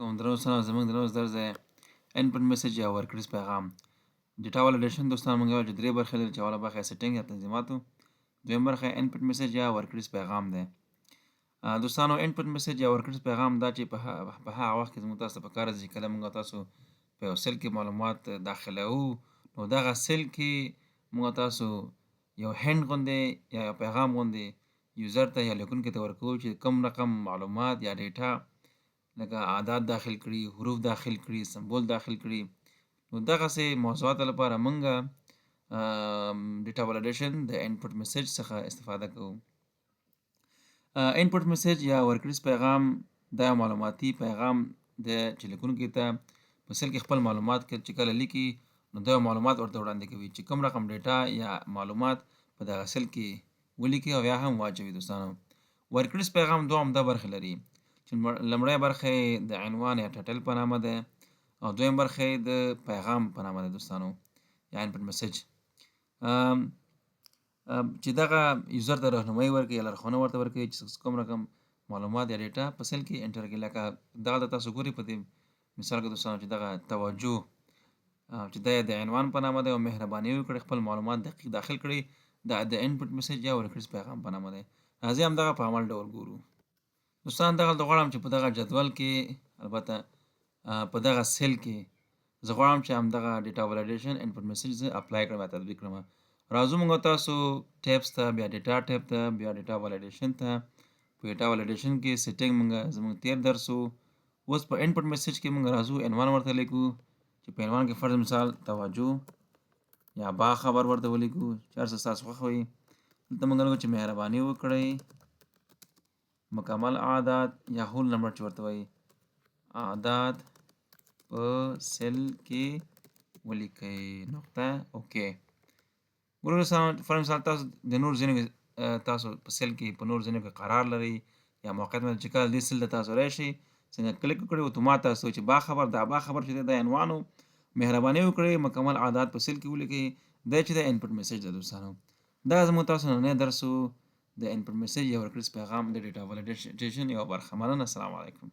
علیکم درنو دوستانو زموږ د نن درس دی انپوټ میسج یا ورکړیز پیغام ډیټا والیډیشن دوستان موږ یو چې درې برخې لري چې اوله برخه یې سیټینګ یا تنظیماتو دویم برخه یې انپوټ میسج یا ورکړیز پیغام دی دوستانو انپوټ میسج یا ورکړیز پیغام دا چې په هغه وخت کې زموږ تاسو ته پکار چې کله موږ تاسو په یو سیل کې معلومات داخلوو نو دغه سیل کې موږ تاسو یو هند غوندې یا یو پیغام غوندې یوزر ته یا لیکونکي ته ورکوو چې کوم رقم معلومات یا ډیټا لکه اعداد داخل کړي حروف داخل کړي سمبول داخل کړي نو دغسې موضوعاتو لپاره موږ ډیټا والیډیشن د انپوټ میسج څخه استفاده کوو انپوټ میسج یا ورکړیز پیغام دا یو معلوماتي پیغام دی چې لیکونکي ته په سیل کې خپل معلومات چې کله لیکي نو دا معلومات ورته وړاندې کوي چې کوم رقم ډیټا یا معلومات په دغه سیل کې ولیکي او یا هم واچوي دوستانو ورکړیز پیغام دوه عمده برخې لري چې لومړی برخه یې د عنوان یا ټایټل په نامه ده او دویم برخه یې د پیغام په نامه ده دوستانو یا انپوټ میسج چې دغه یوزر ته راهنمایي ورکوي یا لارښوونه ورته ورکوي چې کوم رقم معلومات یا ډیټا په سیل کې انټر کړي لکه دغه تاسو ګورئ په دې مثال کې دوستانو چې دغه توجه چې دا د عنوان په نامه ده او مهرباني وکړئ خپل معلومات دقیق داخل کړئ دا د انپوټ میسج یا ورکړیز پیغام په نامه ده راځئ همدغه په عمل ډول ګورو دوستان دغلته غواړم چې په دغه جدول کې البته په دغه سیل کې زه غواړم چې همدغه ډیټا والیډیشن انپوټ میسج زه اپلای کړم یا تطبیق کړم راځو موږ تاسو ټیبس ته بیا ډیټا ټیب ته بیا ډیټا والیډیشن ته په ډیټا والیډیشن کې سیټینګ موږ زموږ تیر درس اوس په انپوټ میسج کې موږ راځو عنوان ورته لیکو چې په عنوان کې فرض مثال توجه یا با خبر ورته ولیکو چې هر څه ستاسو خوښ وي دلته موږ لیکو چې مهرباني وکړئ مکمل اعداد یا هول نمبر چې ورته وایي اعداد په سیل کې ولیکئ نقطه اوکې ګورو فر مثال تاسو د نور ځینو تاسو په سیل کې په نور ځینو کې قرار لري یا موقعیت باندې چې کله دې سیل ته تاسو راشئ څنګه کلیک وکړئ اتومات تاسو چې با خبر چې د عنوانو مهرباني وکړئ مکمل اعداد په سیل کې ولیکئ دا چې د انپوټ میسج د دوستانو دا زموږ تاسو نن درس د انپوټ میسج یا ورکړیز پیغام د ډیټا والیډیشن یوه برخه مننه السلام علیکم